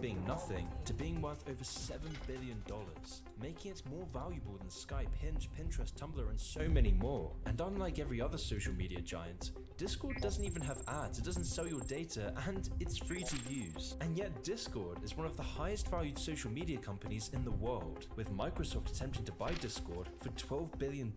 being nothing to being worth over $7 billion, making it more valuable than Skype, Hinge, Pinterest, Tumblr, and so many more. And unlike every other social media giant, Discord doesn't even have ads, it doesn't sell your data, and it's free to use. And yet Discord is one of the highest valued social media companies in the world, with Microsoft attempting to buy Discord for $12 billion.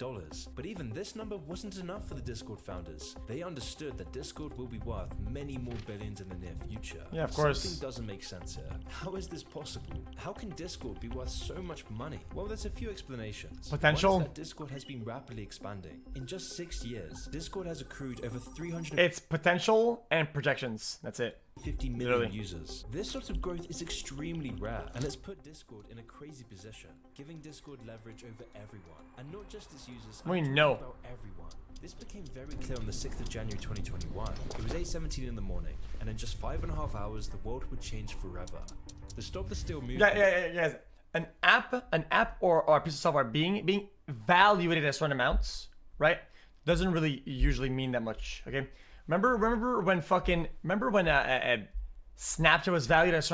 But even this number wasn't enough for the Discord founders. They understood that Discord will be worth many more billions in the near future. Yeah, of course. Something doesn't make sense here. How is this possible? How can Discord be worth so much money? Well, there's a few explanations. Potential. One is that Discord has been rapidly expanding. In just 6 years, Discord has accrued over 300. It's potential and projections. That's it. 50 million Literally. users. This sort of growth is extremely rare, and it's put Discord in a crazy position, giving Discord leverage over everyone, and not just its users. We I'm talking know. about everyone. This became very clear on the 6th of January 2021. It was 8:17 in the morning, and in just 5.5 hours, the world would change forever. The Stop the Steal movement. Yeah. An app or a piece of software being valuated at certain amounts, right? Doesn't really usually mean that much. Okay. Remember when Snapchat was valued at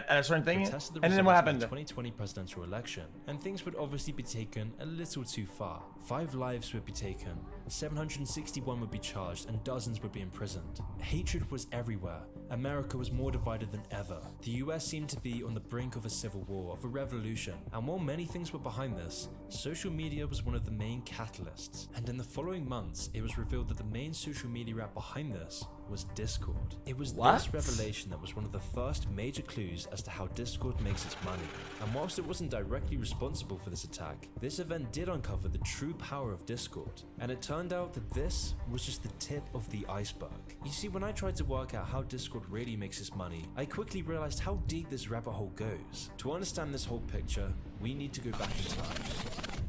a certain thing, and then what happened? The 2020 presidential election, and things would obviously be taken a little too far. 5 lives would be taken, 761 would be charged, and dozens would be imprisoned. Hatred was everywhere. America was more divided than ever. The US seemed to be on the brink of a civil war, of a revolution, and while many things were behind this, social media was one of the main catalysts. And in the following months, it was revealed that the main social media app behind this was Discord. It was this revelation that was one of the first major clues as to how Discord makes its money. And whilst it wasn't directly responsible for this attack, this event did uncover the true power of Discord. And it turned out that this was just the tip of the iceberg. You see, when I tried to work out how Discord really makes its money, I quickly realized how deep this rabbit hole goes. To understand this whole picture, we need to go back in time.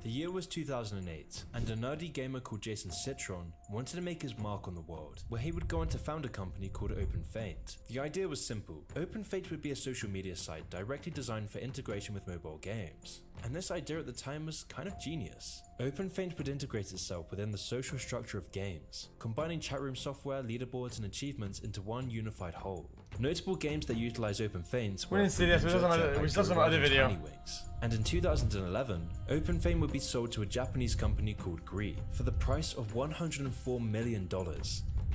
The year was 2008, and a nerdy gamer called Jason Citron wanted to make his mark on the world, where he would go on to found a company called OpenFate. The idea was simple. OpenFate would be a social media site directly designed for integration with mobile games. And this idea at the time was kind of genius. OpenFate would integrate itself within the social structure of games, combining chatroom software, leaderboards, and achievements into one unified whole. Notable games that utilize OpenFate were we saw some other video. And in 2011, OpenFame would be sold to a Japanese company called Gree for the price of $104 million.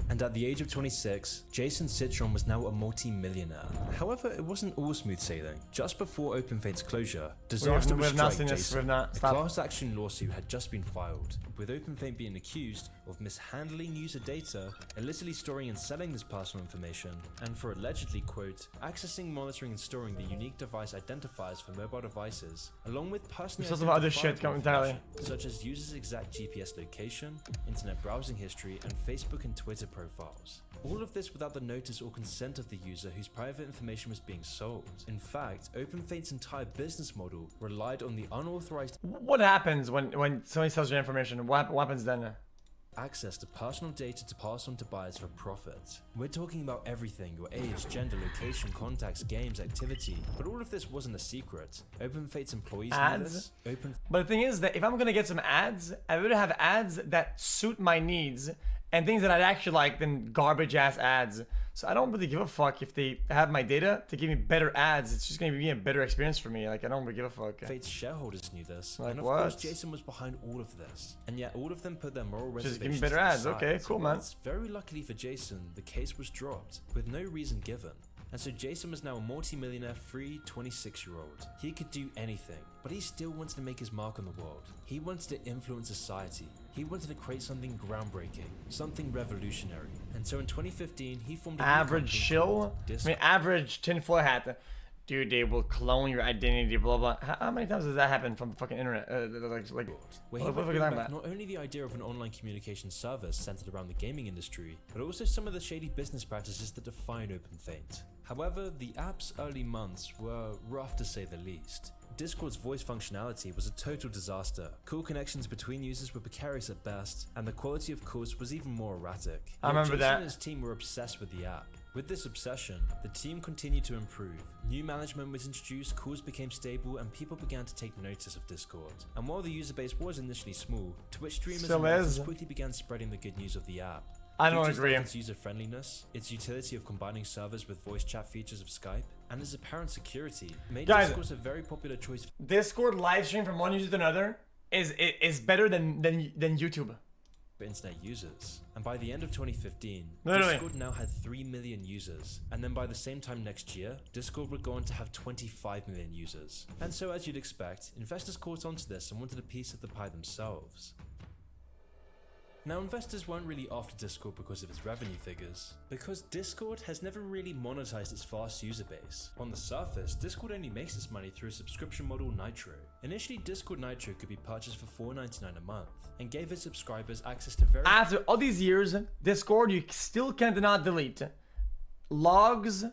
And at the age of 26, Jason Citron was now a multi-millionaire. However, it wasn't all smooth sailing. Just before OpenFate's closure, disaster would strike Jason. A class action lawsuit had just been filed, with OpenFate being accused of mishandling user data, illicitly storing and selling this personal information, and for allegedly, quote, accessing, monitoring, and storing the unique device identifiers for mobile devices, along with personally other shit coming entirely, such as users' exact GPS location, internet browsing history, and Facebook and Twitter profiles. All of this without the notice or consent of the user whose private information was being sold. In fact, OpenFate's entire business model relied on the unauthorized What happens when somebody sells your information? What happens then? Access to personal data to pass on to buyers for profit. We're talking about everything: your age, gender, location, contacts, games, activity. But all of this wasn't a secret. OpenFate's employees knew this. But the thing is that if I'm gonna get some ads, I would have ads that suit my needs and things that I'd actually like than garbage ass ads. So I don't really give a fuck if they have my data to give me better ads. It's just gonna be a better experience for me. Like, I don't really give a fuck. Fate's shareholders knew this, like, and of course Jason was behind all of this. And yet all of them put their moral reservations. Just give me better ads. Okay, cool, man. Very luckily for Jason, the case was dropped with no reason given. And so Jason was now a multi-millionaire, free 26-year-old. He could do anything, but he still wanted to make his mark on the world. He wanted to influence society. He wanted to create something groundbreaking, something revolutionary. And so in 2015, he formed a average shill. I mean, average tinfoil hat. Dude, they will clone your identity, blah blah. How many times does that happen from the fucking internet? Where he would bring back not only the idea of an online communication service centered around the gaming industry, but also some of the shady business practices that define OpenFate. However, the app's early months were rough to say the least. Discord's voice functionality was a total disaster. Call connections between users were precarious at best, and the quality of calls was even more erratic. I remember that. Jason and his team were obsessed with the app. With this obsession, the team continued to improve. New management was introduced, calls became stable, and people began to take notice of Discord. And while the user base was initially small, Twitch streamers and writers quickly began spreading the good news of the app. I don't Features agree. like its user-friendliness, its utility of combining servers with voice chat features of Skype, and its apparent security made Guys, Discord a very popular choice Discord live stream from one user to another is better than YouTube. for internet users. And by the end of 2015, Literally. Discord now had 3 million users. And then by the same time next year, Discord would go on to have 25 million users. And so as you'd expect, investors caught onto this and wanted a piece of the pie themselves. Now, investors weren't really after Discord because of its revenue figures, because Discord has never really monetized its vast user base. On the surface, Discord only makes its money through a subscription model Nitro. Initially, Discord Nitro could be purchased for $4.99 a month, and gave its subscribers access to very— After all these years, Discord, you still cannot delete logs,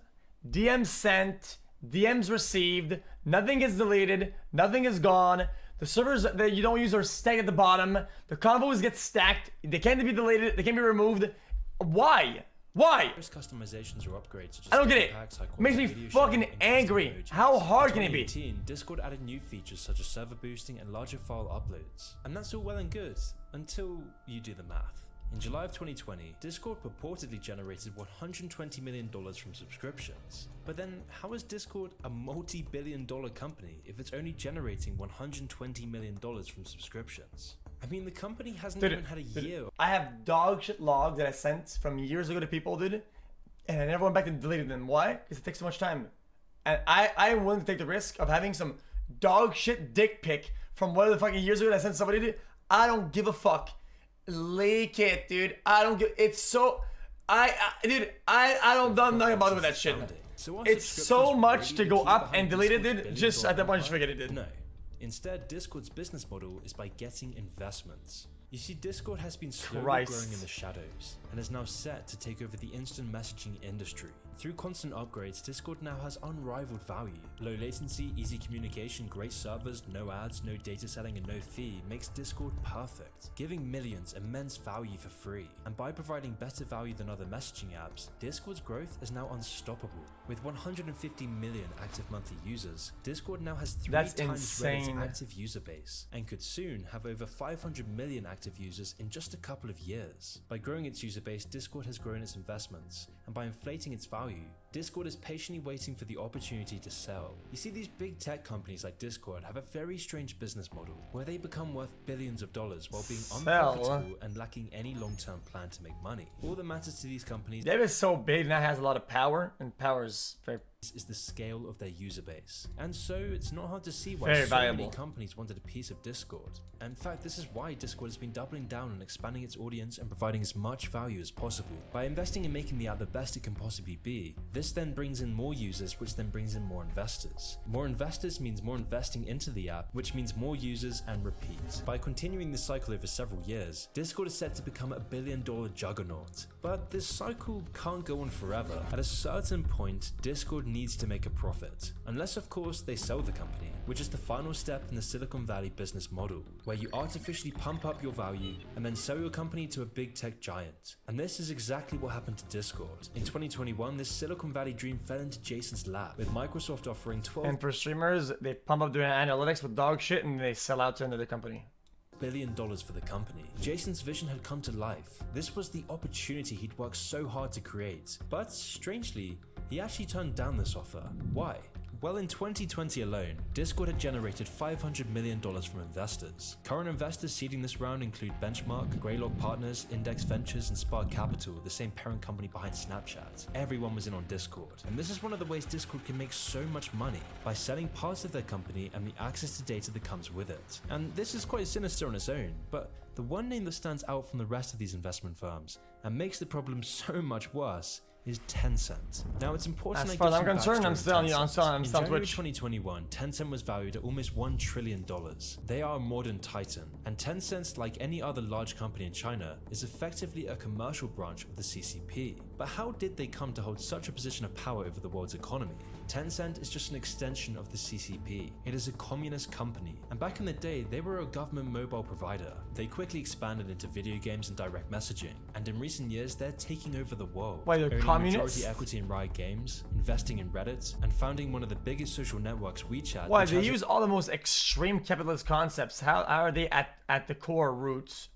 DMs sent, DMs received, nothing is deleted, nothing is gone. The servers that you don't use are stacked at the bottom. The convos get stacked. They can't be deleted. They can't be removed. Why? Why? customizations or upgrades such as I don't get it. packs, high Makes me quality video fucking sharing, and custom angry. emojis. How hard In can it be? 2018, Discord added new features such as server boosting and larger file uploads. And that's all well and good, until you do the math. In July of 2020, Discord purportedly generated $120 million from subscriptions. But then, how is Discord a multi-billion-dollar company if it's only generating $120 million from subscriptions? I mean, the company hasn't even had a year. I have dog shit logs that I sent from years ago to people, dude, and I never went back and deleted them. Why? Because it takes so much time. And I am willing to take the risk of having some dog shit dick pic from one of the fucking years ago that I sent somebody, dude. I don't give a fuck. Leak it, dude. I don't give. It's so. Dude, I don't nothing bother with that shit. So It's so much to go up and delete it, dude. Just at that point, just forget it, dude. No. Instead, Discord's business model is by getting investments. You see, Discord has been slowly growing in the shadows and is now set to take over the instant messaging industry. Through constant upgrades, Discord now has unrivaled value. Low latency, easy communication, great servers, no ads, no data selling, and no fee makes Discord perfect, giving millions immense value for free. And by providing better value than other messaging apps, Discord's growth is now unstoppable. With 150 million active monthly users, Discord now has 3 times Reddit's active user base, and could soon have over 500 million active users in just a couple of years. By growing its user base, Discord has grown its investments, and by inflating its value, Discord is patiently waiting for the opportunity to sell. You see, these big tech companies like Discord have a very strange business model where they become worth billions of dollars while being unprofitable and lacking any long-term plan to make money. All that matters to these companies is so big and that has a lot of power, and power is very is the scale of their user base. And so it's not hard to see why Very so valuable. many companies wanted a piece of Discord. In fact, this is why Discord has been doubling down on expanding its audience and providing as much value as possible. By investing in making the app the best it can possibly be, this then brings in more users, which then brings in more investors. More investors means more investing into the app, which means more users and repeat. By continuing this cycle over several years, Discord is set to become a billion-dollar juggernaut. But this cycle can't go on forever. At a certain point, Discord needs to make a profit. Unless, of course, they sell the company, which is the final step in the Silicon Valley business model, where you artificially pump up your value and then sell your company to a big tech giant. And this is exactly what happened to Discord. In 2021, this Silicon Valley dream fell into Jason's lap, with Microsoft offering And for streamers, they pump up their analytics with dog shit and they sell out to another company. $1 billion for the company. Jason's vision had come to life. This was the opportunity he'd worked so hard to create. But strangely, he actually turned down this offer. Why? Well, in 2020 alone, Discord had generated $500 million from investors. Current investors seeding this round include Benchmark, Greylock Partners, Index Ventures, and Spark Capital, the same parent company behind Snapchat. Everyone was in on Discord. And this is one of the ways Discord can make so much money, by selling parts of their company and the access to data that comes with it. And this is quite sinister on its own, but the one name that stands out from the rest of these investment firms and makes the problem so much worse is Tencent. Now, it's important As I far as give I'm some concerned, I'm backstory still on on you. I'm Tencent. still In January Twitch. 2021, Tencent was valued at almost $1 trillion. They are a modern titan, and Tencent, like any other large company in China, is effectively a commercial branch of the CCP. But how did they come to hold such a position of power over the world's economy? Tencent is just an extension of the CCP. It is a communist company, and back in the day, they were a government mobile provider. They quickly expanded into video games and direct messaging, and in recent years, they're taking over the world. Why, they're owning communists? majority equity in Riot Games, investing in Reddit, and founding one of the biggest social networks, WeChat. Why, which they has use all the most extreme capitalist concepts. How are they at the core roots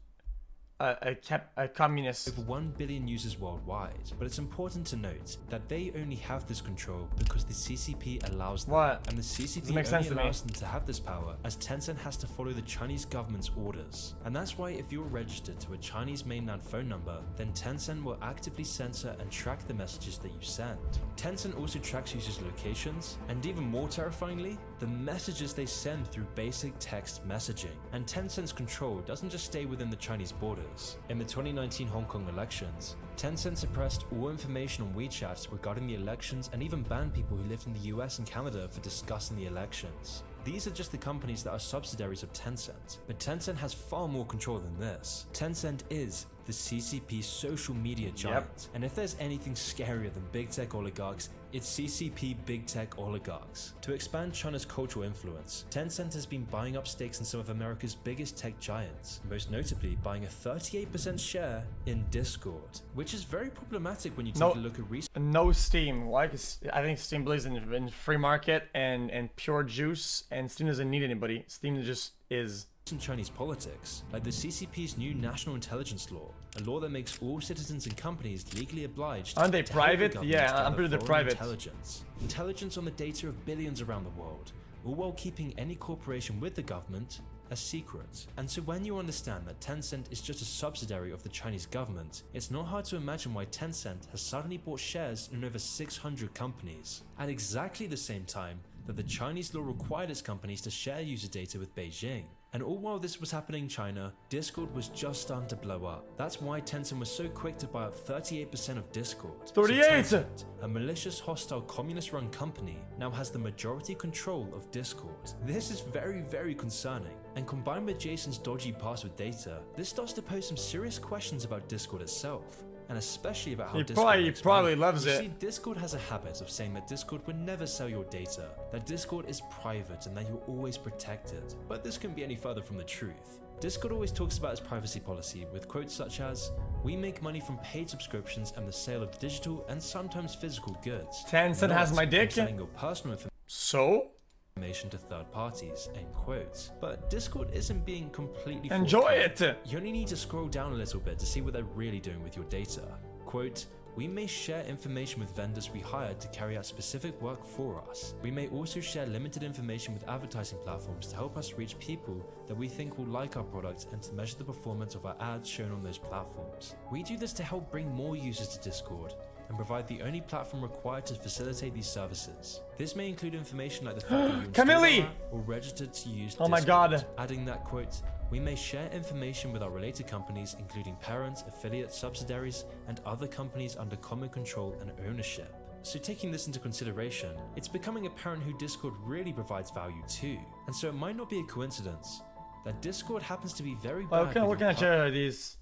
a communist. over 1 billion users worldwide, but it's important to note that they only have this control because the CCP allows them. What? And the CCP Doesn't make sense only to me. allows them to have this power as Tencent has to follow the Chinese government's orders. And that's why if you're registered to a Chinese mainland phone number, then Tencent will actively censor and track the messages that you send. Tencent also tracks users' locations, and even more terrifyingly, the messages they send through basic text messaging. And Tencent's control doesn't just stay within the Chinese borders. In the 2019 Hong Kong elections, Tencent suppressed all information on WeChat regarding the elections and even banned people who lived in the US and Canada for discussing the elections. These are just the companies that are subsidiaries of Tencent, but Tencent has far more control than this. Tencent is the CCP's social media giant, and if there's anything scarier than big tech oligarchs, it's CCP big tech oligarchs. To expand China's cultural influence, Tencent has been buying up stakes in some of America's biggest tech giants, most notably buying a 38% share in Discord, which is very problematic when you take a look at recent No Steam. Why? 'Cause I think Steam believes in free market and pure juice, and Steam doesn't need anybody. Steam just is. Chinese politics, like the CCP's new national intelligence law, a law that makes all citizens and companies legally obliged. Aren't they to help the private? government Yeah, gather I'm pretty they're foreign private. Intelligence on the data of billions around the world, all while keeping any cooperation with the government a secret. And so when you understand that Tencent is just a subsidiary of the Chinese government, it's not hard to imagine why Tencent has suddenly bought shares in over 600 companies, at exactly the same time that the Chinese law required its companies to share user data with Beijing. And all while this was happening in China, Discord was just starting to blow up. That's why Tencent was so quick to buy up 38% of Discord. 38! So Tencent, a malicious, hostile, communist-run company, now has the majority control of Discord. This is very, very concerning. And combined with Jason's dodgy password data, this starts to pose some serious questions about Discord itself. And especially about how Discord He makes probably money. loves You it. see, Discord has a habit of saying that Discord would never sell your data, that Discord is private and that you're always protected. But this couldn't be any further from the truth. Discord always talks about its privacy policy with quotes such as, "We make money from paid subscriptions and the sale of digital and sometimes physical goods. Tencent not has my from dick. selling your personal So? information to third parties," end quotes. But Discord isn't being completely Enjoy forthcoming. it! You only need to scroll down a little bit to see what they're really doing with your data. Quote, "We may share information with vendors we hired to carry out specific work for us. We may also share limited information with advertising platforms to help us reach people that we think will like our products and to measure the performance of our ads shown on those platforms. We do this to help bring more users to Discord and provide the only platform required to facilitate these services. This may include information like the fact that you installed Camille! our app or registered to use Oh my Discord." God. Adding that quote, "We may share information with our related companies, including parents, affiliates, subsidiaries, and other companies under common control and ownership." So taking this into consideration, it's becoming apparent who Discord really provides value to. And so it might not be a coincidence that Discord happens to be very bad What kind with of your chair are these?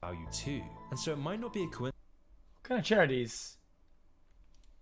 value too. And so it might not be a coincidence What kind of chair are these?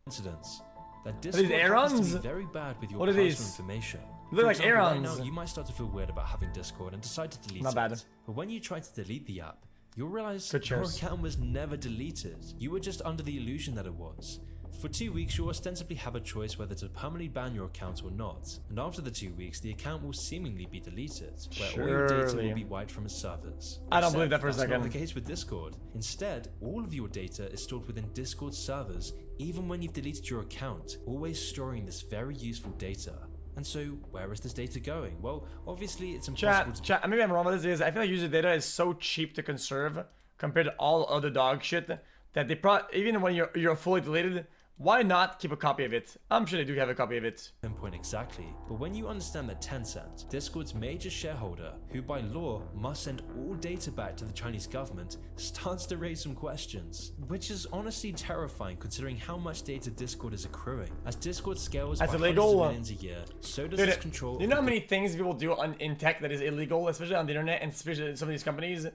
that these Discord happens to Aerons? be very bad with your What are personal these? information. Look like example, right Aerons. now, you might start to feel weird about having Discord and decide to delete Not it. bad. But when you try to delete the app, you'll realize Good your choice. account was never deleted. You were just under the illusion that it was. For 2 weeks, you'll ostensibly have a choice whether to permanently ban your account or not. And after the 2 weeks, the account will seemingly be deleted, where all your data Surely. will be wiped from its servers. I don't Except believe that for a that's not second. the case with Discord. Instead, all of your data is stored within Discord servers, even when you've deleted your account, always storing this very useful data. And so, where is this data going? Well, obviously, it's impossible to Chat, maybe I'm wrong with this. I feel like user data is so cheap to conserve compared to all other dog shit that they even when you're fully deleted, why not keep a copy of it? I'm sure they do have a copy of it. pinpoint exactly, but when you understand that Tencent, Discord's major shareholder, who by law must send all data back to the Chinese government, starts to raise some questions, which is honestly terrifying considering how much data Discord is accruing. As Discord scales by That's hundreds illegal. of millions a year, so does Dude, its control. you know how many things people do in tech that is illegal, especially on the internet and especially some of these companies?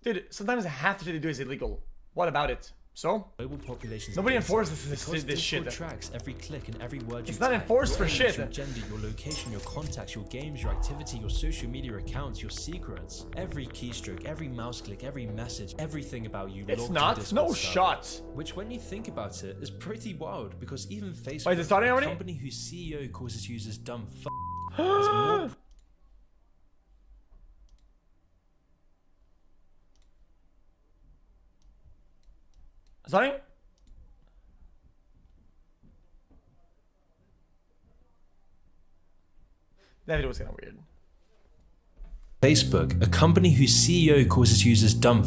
Dude, sometimes half the shit they do is illegal. What about it? So? Global populations. Nobody data, enforces this because shit. Discord tracks every click and every word you It's not type, enforced your for age, shit. Your gender, your location, your contacts, your games, your activity, your social media accounts, your secrets. Every keystroke, every mouse click, every message, everything about you. It's logged in not. Discord No servers. shot. Which, when you think about it, is pretty wild because even Facebook, Wait, is it starting a already? company whose CEO calls its users dumb has more Sorry? That video was kind of weird. Facebook, a company whose CEO calls its users dumb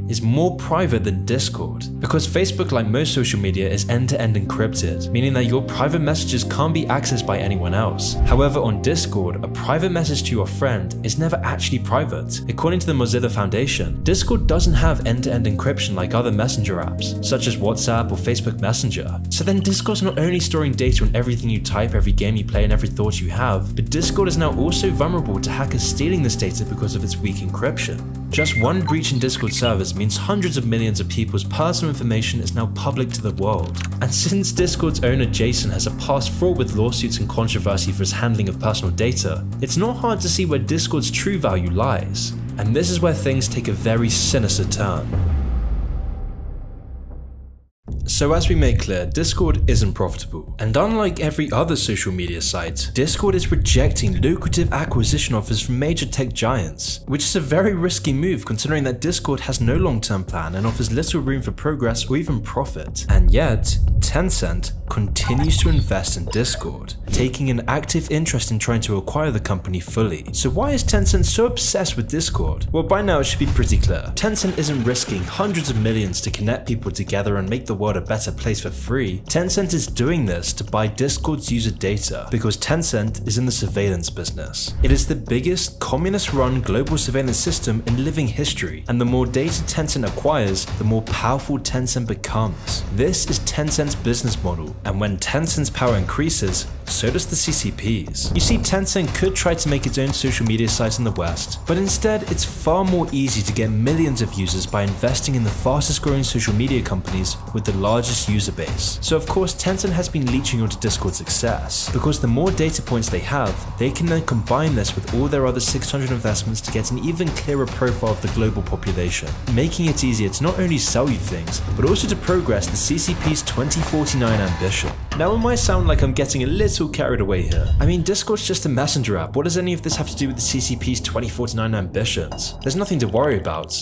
is more private than Discord, because Facebook, like most social media, is end-to-end encrypted, meaning that your private messages can't be accessed by anyone else. However, on Discord, a private message to your friend is never actually private. According to the Mozilla Foundation, Discord doesn't have end-to-end encryption like other messenger apps, such as WhatsApp or Facebook Messenger. So then Discord's not only storing data on everything you type, every game you play, and every thought you have, but Discord is now also vulnerable to hackers stealing this data because of its weak encryption. Just one breach in Discord servers means hundreds of millions of people's personal information is now public to the world. And since Discord's owner Jason has a past fraught with lawsuits and controversy for his handling of personal data, it's not hard to see where Discord's true value lies. And this is where things take a very sinister turn. So as we made clear, Discord isn't profitable, and unlike every other social media site, Discord is rejecting lucrative acquisition offers from major tech giants, which is a very risky move considering that Discord has no long-term plan and offers little room for progress or even profit. And yet, Tencent continues to invest in Discord, taking an active interest in trying to acquire the company fully. So why is Tencent so obsessed with Discord? Well, by now it should be pretty clear. Tencent isn't risking hundreds of millions to connect people together and make the world a better place for free. Tencent is doing this to buy Discord's user data because Tencent is in the surveillance business. It is the biggest communist-run global surveillance system in living history, and the more data Tencent acquires, the more powerful Tencent becomes. This is Tencent's business model, and when Tencent's power increases, so does the CCP's. You see, Tencent could try to make its own social media site in the West, but instead it's far more easy to get millions of users by investing in the fastest growing social media companies with the largest user base. So of course Tencent has been leeching onto Discord's success, because the more data points they have, they can then combine this with all their other 600 investments to get an even clearer profile of the global population, making it easier to not only sell you things, but also to progress the CCP's 2049 ambition. Now it might sound like I'm getting a little carried away here. I mean, Discord's just a messenger app. What does any of this have to do with the CCP's 2049 ambitions? There's nothing to worry about,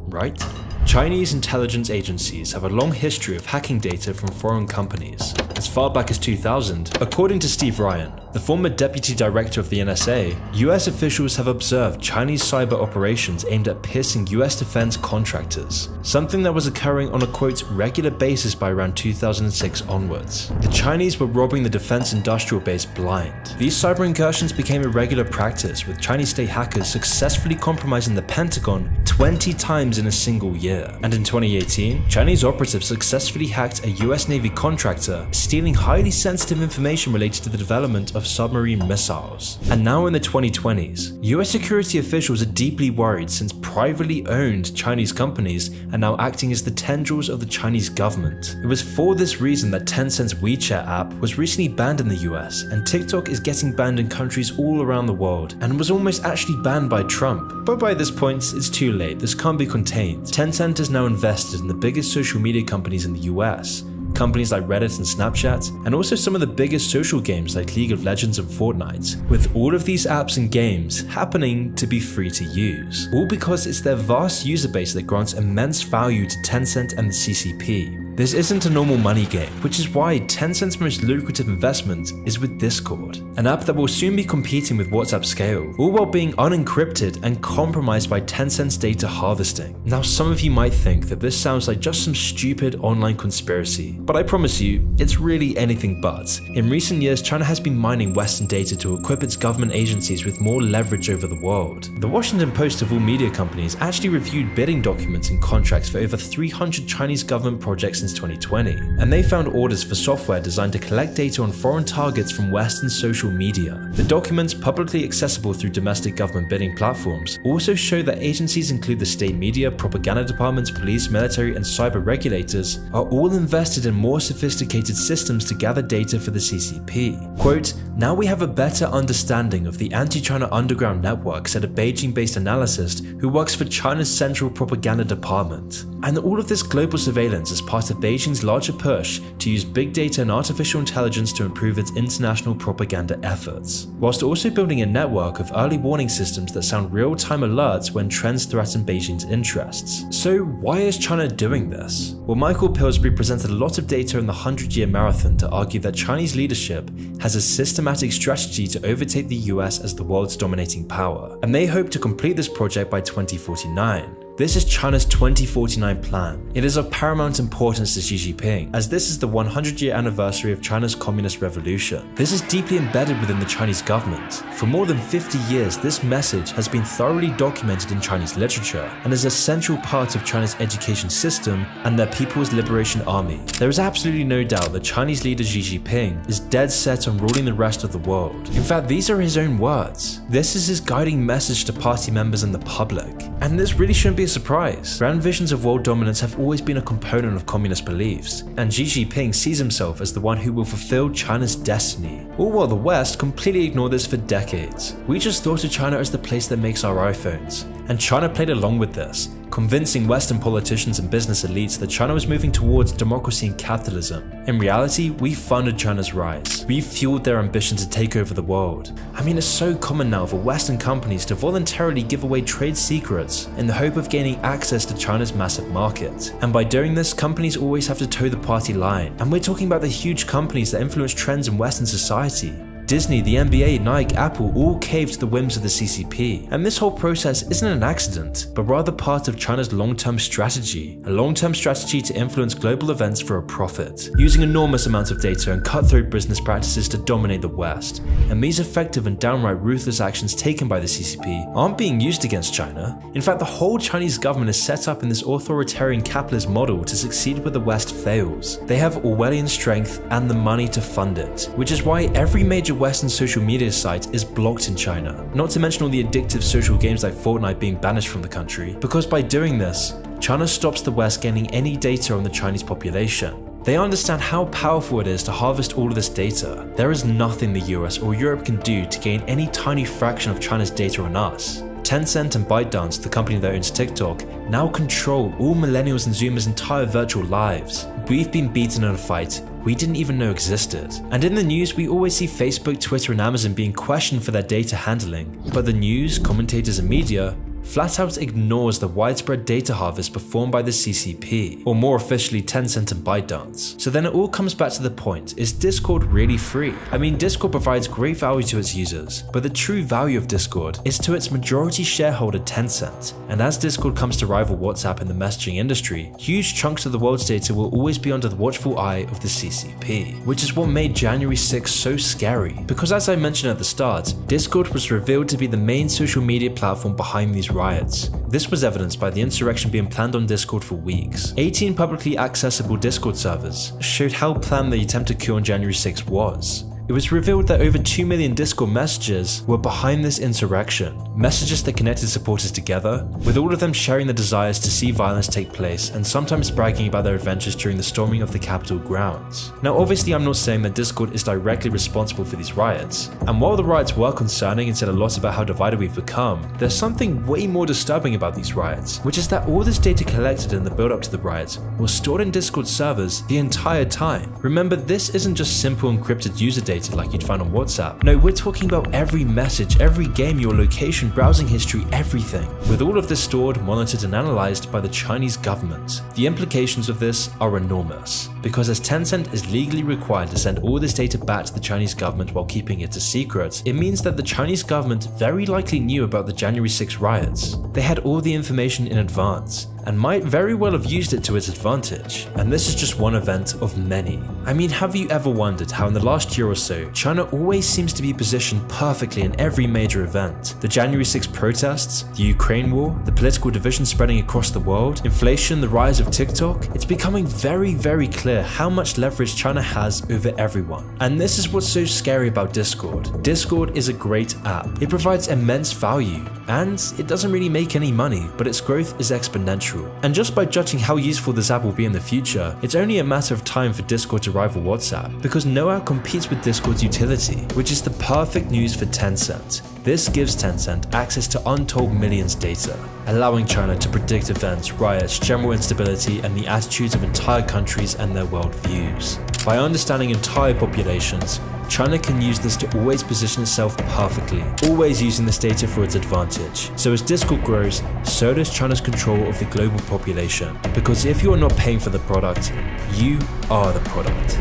right? Chinese intelligence agencies have a long history of hacking data from foreign companies. As far back as 2000, according to Steve Ryan, the former deputy director of the NSA, US officials have observed Chinese cyber operations aimed at piercing US defense contractors, something that was occurring on a quote regular basis by around 2006 onwards. The Chinese were robbing the defense industrial base blind. These cyber incursions became a regular practice, with Chinese state hackers successfully compromising the Pentagon 20 times in a single year. And in 2018, Chinese operatives successfully hacked a US Navy contractor, stealing highly sensitive information related to the development of submarine missiles. And now in the 2020s, US security officials are deeply worried since privately owned Chinese companies are now acting as the tendrils of the Chinese government. It was for this reason that Tencent's WeChat app was recently banned in the US, and TikTok is getting banned in countries all around the world, and was almost actually banned by Trump. But by this point, it's too late. This can't be contained. Tencent is now invested in the biggest social media companies in the US, companies like Reddit and Snapchat, and also some of the biggest social games like League of Legends and Fortnite, with all of these apps and games happening to be free to use, all because it's their vast user base that grants immense value to Tencent and the CCP. This isn't a normal money game, which is why Tencent's most lucrative investment is with Discord, an app that will soon be competing with WhatsApp Scale, all while being unencrypted and compromised by Tencent's data harvesting. Now, some of you might think that this sounds like just some stupid online conspiracy, but I promise you, it's really anything but. In recent years, China has been mining Western data to equip its government agencies with more leverage over the world. The Washington Post, of all media companies, actually reviewed bidding documents and contracts for over 300 Chinese government projects since 2020, and they found orders for software designed to collect data on foreign targets from Western social media. The documents, publicly accessible through domestic government bidding platforms, also show that agencies include the state media, propaganda departments, police, military, and cyber regulators are all invested in more sophisticated systems to gather data for the CCP. Quote, "Now we have a better understanding of the anti-China underground network," said a Beijing-based analyst who works for China's Central Propaganda Department. And all of this global surveillance is part of Beijing's larger push to use big data and artificial intelligence to improve its international propaganda efforts, whilst also building a network of early warning systems that sound real-time alerts when trends threaten Beijing's interests. So why is China doing this? Well, Michael Pillsbury presented a lot of data in the 100-year marathon to argue that Chinese leadership has a systematic strategy to overtake the US as the world's dominating power, and they hope to complete this project by 2049. This is China's 2049 plan. It is of paramount importance to Xi Jinping, as this is the 100-year anniversary of China's communist revolution. This is deeply embedded within the Chinese government. For more than 50 years, this message has been thoroughly documented in Chinese literature and is a central part of China's education system and their People's Liberation Army. There is absolutely no doubt that Chinese leader Xi Jinping is dead set on ruling the rest of the world. In fact, these are his own words. This is his guiding message to party members and the public. And this really shouldn't be a surprise. Grand visions of world dominance have always been a component of communist beliefs, and Xi Jinping sees himself as the one who will fulfill China's destiny, all while the West completely ignored this for decades. We just thought of China as the place that makes our iPhones, and China played along with this, convincing Western politicians and business elites that China was moving towards democracy and capitalism. In reality, we funded China's rise. We fueled their ambition to take over the world. I mean, it's so common now for Western companies to voluntarily give away trade secrets in the hope of gaining access to China's massive market. And by doing this, companies always have to toe the party line. And we're talking about the huge companies that influence trends in Western society. Disney, the NBA, Nike, Apple all caved to the whims of the CCP. And this whole process isn't an accident, but rather part of China's long-term strategy. A long-term strategy to influence global events for a profit, using enormous amounts of data and cutthroat business practices to dominate the West. And these effective and downright ruthless actions taken by the CCP aren't being used against China. In fact, the whole Chinese government is set up in this authoritarian capitalist model to succeed where the West fails. They have Orwellian strength and the money to fund it, which is why every major Western social media site is blocked in China, not to mention all the addictive social games like Fortnite being banished from the country, because by doing this, China stops the West gaining any data on the Chinese population. They understand how powerful it is to harvest all of this data. There is nothing the US or Europe can do to gain any tiny fraction of China's data on us. Tencent and ByteDance, the company that owns TikTok, now control all millennials and Zoomers' entire virtual lives. We've been beaten in a fight we didn't even know existed. And in the news, we always see Facebook, Twitter, and Amazon being questioned for their data handling. But the news, commentators, and media flat out ignores the widespread data harvest performed by the CCP, or more officially Tencent and ByteDance. So then it all comes back to the point, is Discord really free? I mean, Discord provides great value to its users, but the true value of Discord is to its majority shareholder Tencent. And as Discord comes to rival WhatsApp in the messaging industry, huge chunks of the world's data will always be under the watchful eye of the CCP, which is what made January 6 so scary. Because as I mentioned at the start, Discord was revealed to be the main social media platform behind these riots. This was evidenced by the insurrection being planned on Discord for weeks. 18 publicly accessible Discord servers showed how planned the attempted coup on January 6 was. It was revealed that over 2 million Discord messages were behind this insurrection, messages that connected supporters together, with all of them sharing the desires to see violence take place and sometimes bragging about their adventures during the storming of the Capitol grounds. Now obviously I'm not saying that Discord is directly responsible for these riots, and while the riots were concerning and said a lot about how divided we've become, there's something way more disturbing about these riots, which is that all this data collected in the build up to the riots was stored in Discord servers the entire time. Remember, this isn't just simple encrypted user data like you'd find on WhatsApp. No, we're talking about every message, every game, your location, browsing history, everything. With all of this stored, monitored, and analyzed by the Chinese government. The implications of this are enormous, because as Tencent is legally required to send all this data back to the Chinese government while keeping it a secret, it means that the Chinese government very likely knew about the January 6 riots. They had all the information in advance, and might very well have used it to its advantage. And this is just one event of many. I mean, have you ever wondered how in the last year or so, China always seems to be positioned perfectly in every major event? The January 6 protests, the Ukraine war, the political division spreading across the world, inflation, the rise of TikTok, it's becoming very, very clear how much leverage China has over everyone. And this is what's so scary about Discord. Discord is a great app. It provides immense value, and it doesn't really make any money, but its growth is exponential. And just by judging how useful this app will be in the future, it's only a matter of time for Discord to rival WhatsApp, because no app competes with Discord's utility, which is the perfect news for Tencent. This gives Tencent access to untold millions data, allowing China to predict events, riots, general instability, and the attitudes of entire countries and their worldviews. By understanding entire populations, China can use this to always position itself perfectly, always using this data for its advantage. So as Discord grows, so does China's control of the global population. Because if you are not paying for the product, you are the product.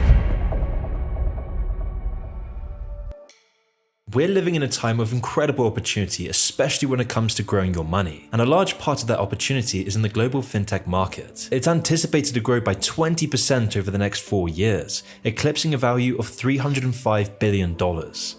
We're living in a time of incredible opportunity, especially when it comes to growing your money. And a large part of that opportunity is in the global fintech market. It's anticipated to grow by 20% over the next 4 years, eclipsing a value of $305 billion.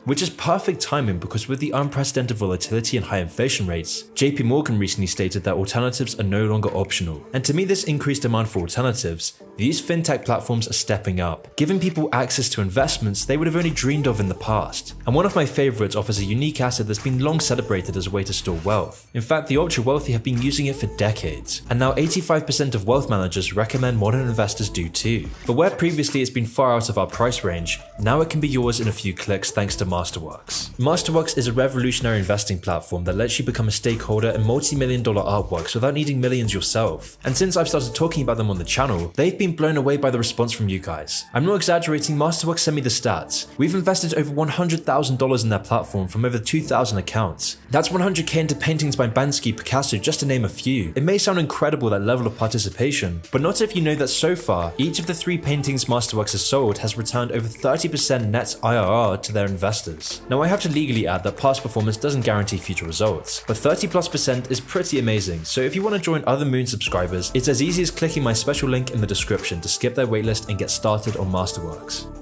Which is perfect timing because with the unprecedented volatility and high inflation rates, JP Morgan recently stated that alternatives are no longer optional. And to meet this increased demand for alternatives, these fintech platforms are stepping up, giving people access to investments they would have only dreamed of in the past. And one of my favorites offers a unique asset that's been long celebrated as a way to store wealth. In fact, the ultra wealthy have been using it for decades, and now 85% of wealth managers recommend modern investors do too. But where previously it's been far out of our price range, now it can be yours in a few clicks thanks to Masterworks. Masterworks is a revolutionary investing platform that lets you become a stakeholder in multi-million-dollar artworks without needing millions yourself. And since I've started talking about them on the channel, they've been blown away by the response from you guys. I'm not exaggerating, Masterworks sent me the stats. We've invested over $100,000 in their platform from over 2,000 accounts. That's 100k into paintings by Banksy, Picasso, just to name a few. It may sound incredible, that level of participation, but not if you know that so far, each of the 3 paintings Masterworks has sold has returned over 30% net IRR to their investors. Now I have to legally add that past performance doesn't guarantee future results, but 30+% is pretty amazing, so if you want to join other Moon subscribers, it's as easy as clicking my special link in the description to skip their waitlist and get started on Masterworks.